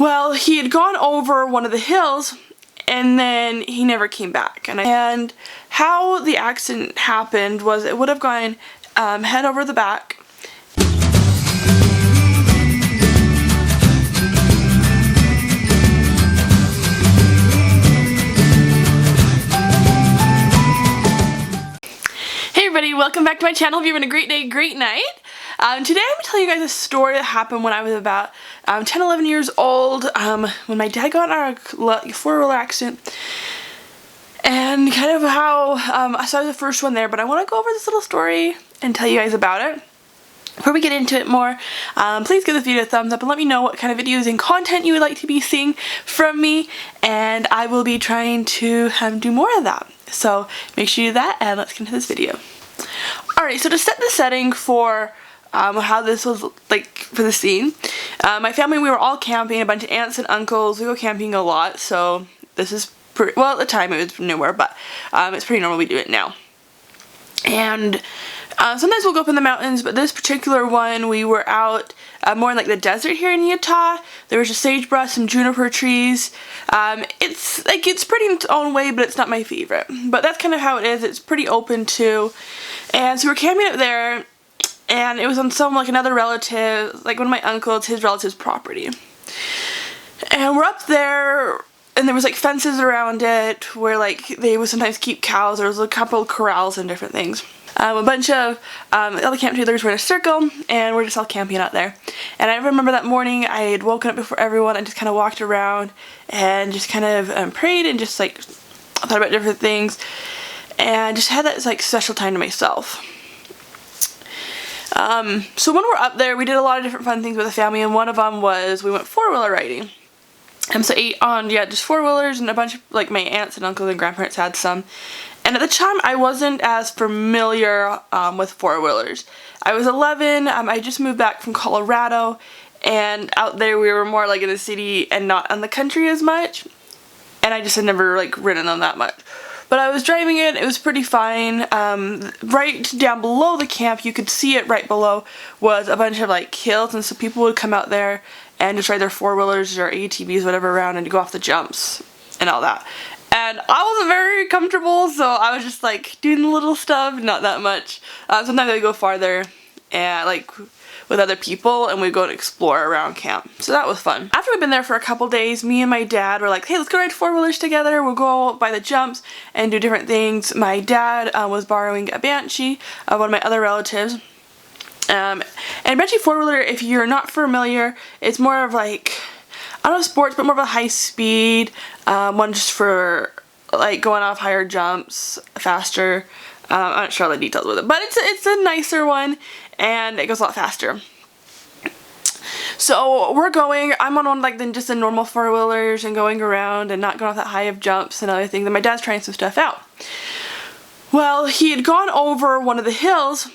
Well, he had gone over one of the hills and then he never came back. And how the accident happened was it would have gone head over the back. Hey everybody, welcome back to my channel. Hope you're having a great day, great night. Today I'm going to tell you guys a story that happened when I was about 10-11 years old, when my dad got in a four-wheeler accident, and kind of how I saw the first one there, but I want to go over this little story and tell you guys about it. Before we get into it more, please give this video a thumbs up and let me know what kind of videos and content you would like to be seeing from me, and I will be trying to do more of that. So make sure you do that, and let's get into this video. Alright, so to set the setting for how this was like for the scene, my family, we were all camping, a bunch of aunts and uncles. We go camping a lot, so this is pretty, well, at the time it was newer, but it's pretty normal. We do it now. And sometimes we'll go up in the mountains, but this particular one we were out more in like the desert here in Utah. There was just sagebrush, some juniper trees. It's pretty in its own way, but it's not my favorite. But that's kind of how it is. It's pretty open too. And so we're camping up there, and it was on another relative, like one of my uncles, his relative's property. And we're up there, and there was like fences around it where like they would sometimes keep cows. There was a couple of corrals and different things. A bunch of other camp trailers were in a circle, and we're just all camping out there. And I remember that morning I had woken up before everyone and just kind of walked around and just kind of prayed and just like thought about different things and just had that like special time to myself. So when we're up there, we did a lot of different fun things with the family, and one of them was we went four-wheeler riding. So just four-wheelers, and a bunch of like my aunts and uncles and grandparents had some. And at the time, I wasn't as familiar with four-wheelers. I was 11, I just moved back from Colorado, and out there we were more like in the city and not on the country as much. And I just had never like ridden them that much. But I was driving it was pretty fine. Right down below the camp, you could see it right below, was a bunch of like hills, and so people would come out there and just ride their four-wheelers or ATVs, whatever, around and go off the jumps and all that. And I wasn't very comfortable, so I was just like doing the little stuff, not that much. Sometimes I would go farther and like with other people, and we'd go and explore around camp. So that was fun. After we'd been there for a couple days, me and my dad were like, hey, let's go ride four-wheelers together. We'll go by the jumps and do different things. My dad was borrowing a Banshee of one of my other relatives. And Banshee four-wheeler, if you're not familiar, it's more of like, I don't know, sports, but more of a high speed one, just for like going off higher jumps, faster. I'm not sure all the details with it, but it's a nicer one, and it goes a lot faster. So we're going, I'm on like just the normal four-wheelers and going around and not going off that high of jumps and other things. And my dad's trying some stuff out. Well, he had gone over one of the hills,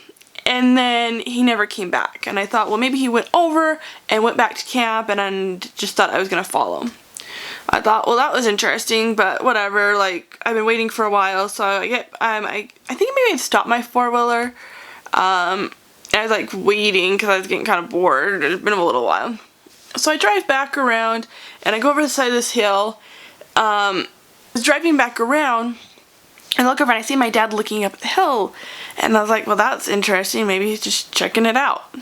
and then he never came back. And I thought, well, maybe he went over and went back to camp, and I just thought I was going to follow him. I thought, well, that was interesting, but whatever. Like, I've been waiting for a while, so I think maybe I'd stop my four-wheeler. I was like waiting because I was getting kind of bored. It's been a little while. So I drive back around, and I go over the side of this hill. I was driving back around, and I look over and I see my dad looking up at the hill. And I was like, well, that's interesting. Maybe he's just checking it out.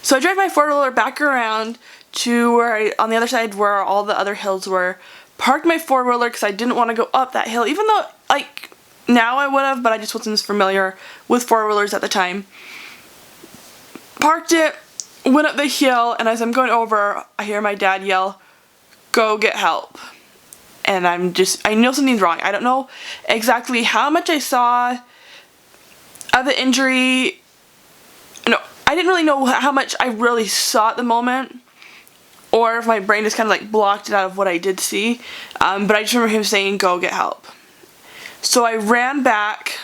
So I drive my four-wheeler back around to where on the other side where all the other hills were. Parked my four-wheeler because I didn't want to go up that hill. Even though, like, now I would have, but I just wasn't as familiar with four-wheelers at the time. Parked it, went up the hill, and as I'm going over, I hear my dad yell, "Go get help." And I know something's wrong. I don't know exactly how much I saw of the injury. No, I didn't really know how much I really saw at the moment, or if my brain just kind of like blocked it out of what I did see. But I just remember him saying, "Go get help." So I ran back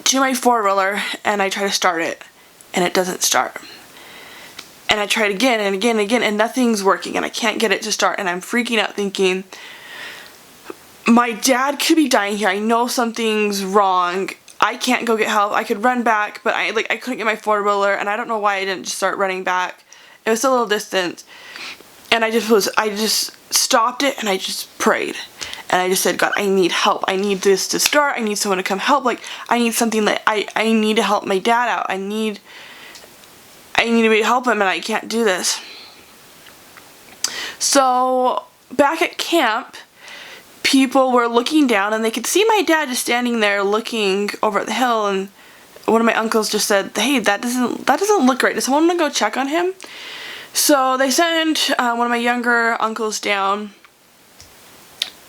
to my four-wheeler and I try to start it, and it doesn't start. And I tried again and again and again, and nothing's working, and I can't get it to start, and I'm freaking out thinking, my dad could be dying here. I know something's wrong. I can't go get help. I could run back, but I couldn't get my four-wheeler, and I don't know why I didn't just start running back It was still a little distance. And I just stopped it and I just prayed. And I just said, God, I need help. I need this to start. I need someone to come help. Like, I need something that I need to help my dad out. I need to help him, and I can't do this. So back at camp, people were looking down and they could see my dad just standing there looking over at the hill, and one of my uncles just said, hey, that doesn't look right. Does someone want to go check on him? So they sent one of my younger uncles down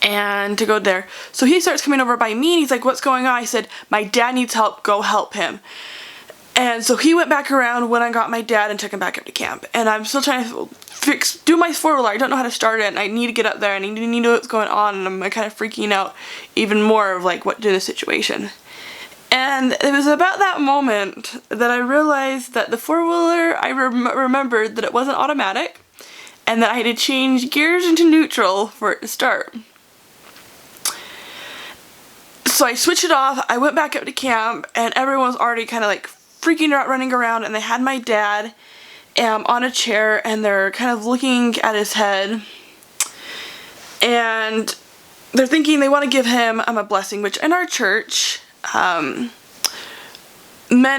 and to go there. So he starts coming over by me and he's like, what's going on? I said, my dad needs help, go help him. And so he went back around when I got my dad and took him back up to camp. And I'm still trying to do my four-wheeler. I don't know how to start it, and I need to get up there and I need to know what's going on, and I'm kind of freaking out even more of like what to do in this situation. And it was about that moment that I realized that the four-wheeler, I remembered that it wasn't automatic and that I had to change gears into neutral for it to start. So I switched it off, I went back up to camp, and everyone was already kind of like freaking out, running around, and they had my dad on a chair and they're kind of looking at his head and they're thinking they want to give him a blessing, which in our church, men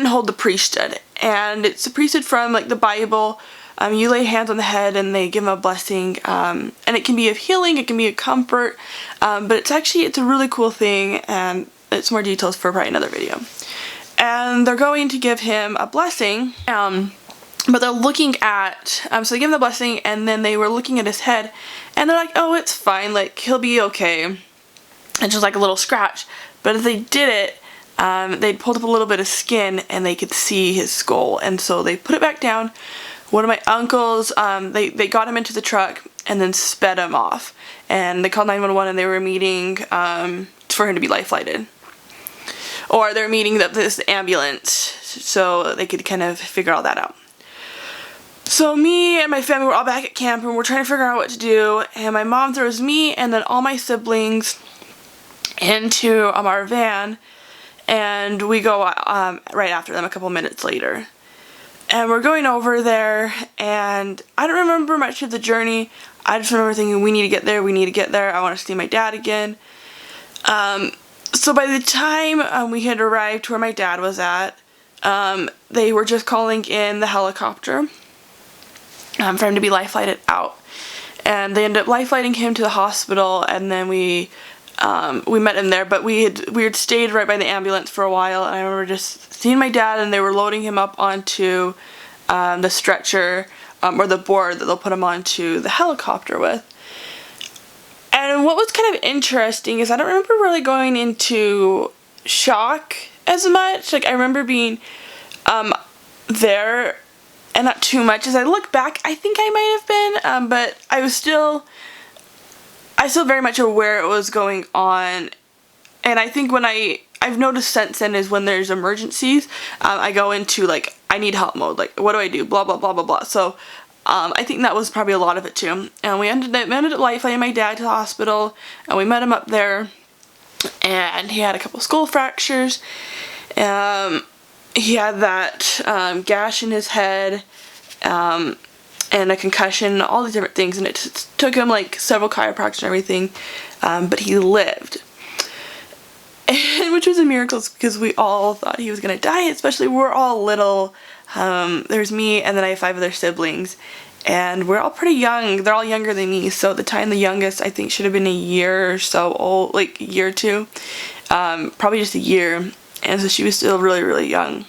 hold the priesthood, and it's a priesthood from like the Bible. You lay hands on the head and they give him a blessing, and it can be of healing, it can be a comfort, but it's a really cool thing, and it's more details for probably another video. And they're going to give him a blessing, but they're looking at, so they give him the blessing, and then they were looking at his head, and they're like, oh, it's fine, like, he'll be okay. It's just like a little scratch. But as they did it, they pulled up a little bit of skin, and they could see his skull, and so they put it back down. One of my uncles, they got him into the truck, and then sped him off. And they called 911, and they were meeting for him to be life-flighted. Or they're meeting this ambulance, so they could kind of figure all that out. So me and my family were all back at camp, and we're trying to figure out what to do, and my mom throws me and then all my siblings into our van, and we go right after them a couple minutes later. And we're going over there, and I don't remember much of the journey. I just remember thinking, we need to get there, I want to see my dad again. So by the time we had arrived to where my dad was at, they were just calling in the helicopter for him to be life-flighted out. And they ended up life-flighting him to the hospital, and then we met him there, but we had stayed right by the ambulance for a while, and I remember just seeing my dad, and they were loading him up onto the stretcher, or the board that they'll put him onto the helicopter with. And what was kind of interesting is I don't remember really going into shock as much. Like, I remember being there, and not too much. As I look back, I think I might have been, but I was still very much aware it was going on. And I think when I've noticed since then is when there's emergencies, I go into like, I need help mode, like, what do I do, blah blah blah blah blah. So I think that was probably a lot of it too. And we ended up life-flighting my dad to the hospital, and we met him up there, and he had a couple skull fractures. He had that gash in his head, and a concussion, all these different things, and it took him like several chiropractors and everything, but he lived. And, which was a miracle, because we all thought he was going to die, especially we're all little. There's me, and then I have 5 other siblings, and we're all pretty young. They're all younger than me, so at the time the youngest I think should have been a year or so old, like a year or two, probably just a year, and so she was still really, really young.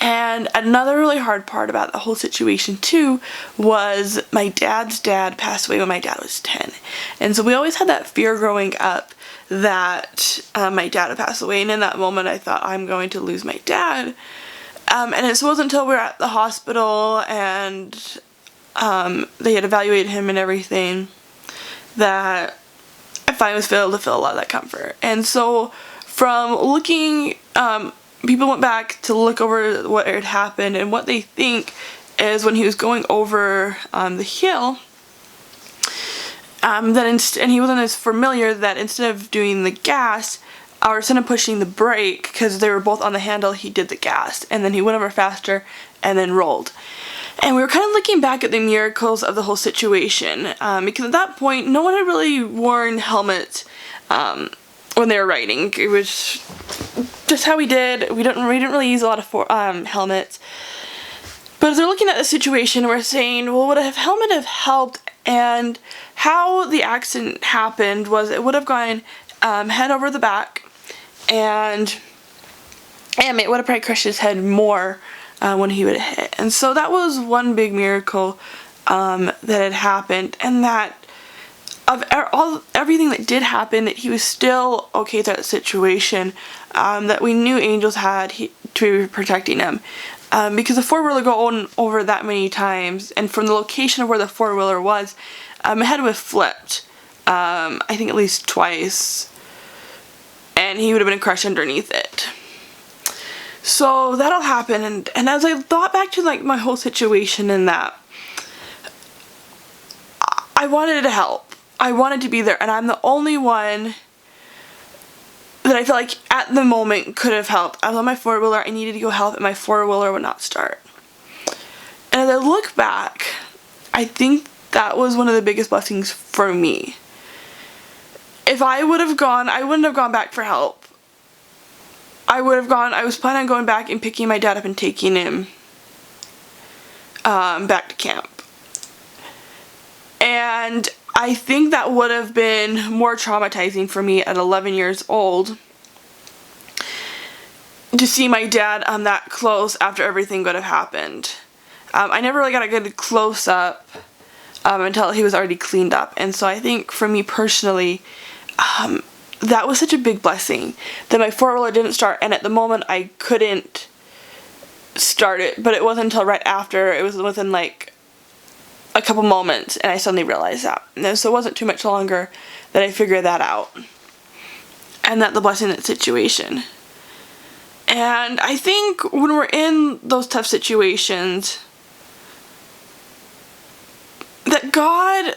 And another really hard part about the whole situation too was my dad's dad passed away when my dad was 10, and so we always had that fear growing up that my dad would pass away, and in that moment I thought, I'm going to lose my dad. And it wasn't until we were at the hospital and they had evaluated him and everything that I finally was able to feel a lot of that comfort. And so from looking, people went back to look over what had happened, and what they think is when he was going over the hill, and he wasn't as familiar, that instead of doing the gas, or instead of pushing the brake, because they were both on the handle, he did the gas, and then he went over faster and then rolled. And we were kind of looking back at the miracles of the whole situation, because at that point, no one had really worn helmets when they were riding. It was just how we did. We didn't really use a lot of helmets. But as we're looking at the situation, we're saying, well, would a helmet have helped? And how the accident happened was it would have gone head over the back, and it would have probably crushed his head more when he would have hit. And so that was one big miracle that had happened, and that of everything that did happen, that he was still okay throughout the situation, that we knew angels had to be protecting him. Because the four-wheeler going over that many times, and from the location of where the four-wheeler was, it had to have flipped, I think at least twice, and he would have been crushed underneath it. So that all happened, and as I thought back to like my whole situation and that, I wanted to help. I wanted to be there, and I'm the only one that I feel like at the moment could have helped. I was on my four-wheeler, I needed to go help, and my four-wheeler would not start. And as I look back, I think that was one of the biggest blessings for me. If I would have gone, I wouldn't have gone back for help. I was planning on going back and picking my dad up and taking him back to camp. And I think that would have been more traumatizing for me at 11 years old to see my dad that close after everything would have happened. I never really got a good close up until he was already cleaned up, and so I think for me personally, that was such a big blessing that my four-wheeler didn't start, and at the moment I couldn't start it, but it wasn't until right after, it was within like a couple moments, and I suddenly realized that. And so it wasn't too much longer that I figured that out, and that the blessing in that situation. And I think when we're in those tough situations, that God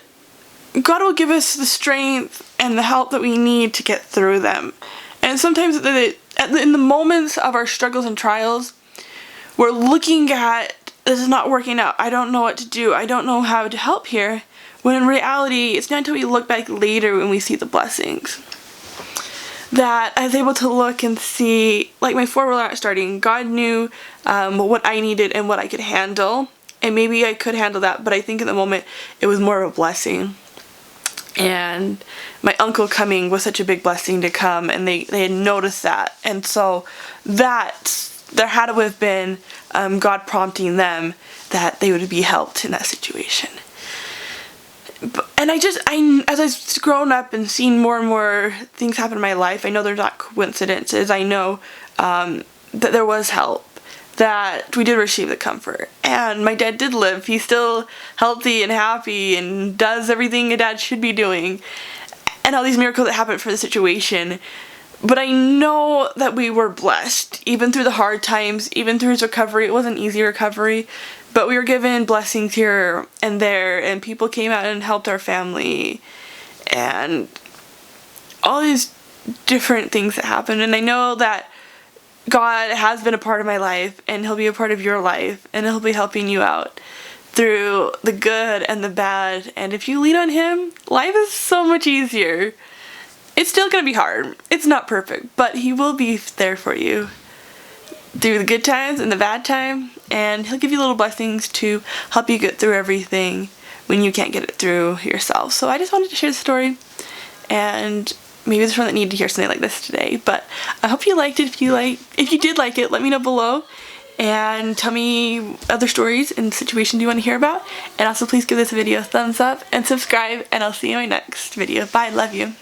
will give us the strength and the help that we need to get through them. And sometimes in the moments of our struggles and trials, we're looking at, this is not working out, I don't know what to do, I don't know how to help here, when in reality, it's not until we look back later when we see the blessings that I was able to look and see, like my four-wheeler starting, God knew what I needed and what I could handle, and maybe I could handle that, but I think in the moment it was more of a blessing. And my uncle coming was such a big blessing to come, and they had noticed that, and so there had to have been God prompting them that they would be helped in that situation. And as I've grown up and seen more and more things happen in my life, I know they're not coincidences. I know that there was help, that we did receive the comfort, and my dad did live. He's still healthy and happy and does everything a dad should be doing, and all these miracles that happened for the situation. But I know that we were blessed, even through the hard times, even through his recovery. It wasn't easy recovery, but we were given blessings here and there, and people came out and helped our family, and all these different things that happened. And I know that God has been a part of my life, and he'll be a part of your life, and he'll be helping you out through the good and the bad. And if you lean on him, life is so much easier. It's still going to be hard. It's not perfect, but he will be there for you through the good times and the bad time, and he'll give you little blessings to help you get through everything when you can't get it through yourself. So I just wanted to share the story, and maybe there's someone that needed to hear something like this today, but I hope you liked it. If you did like it, let me know below, and tell me other stories and situations you want to hear about, and also please give this video a thumbs up and subscribe, and I'll see you in my next video. Bye, love you.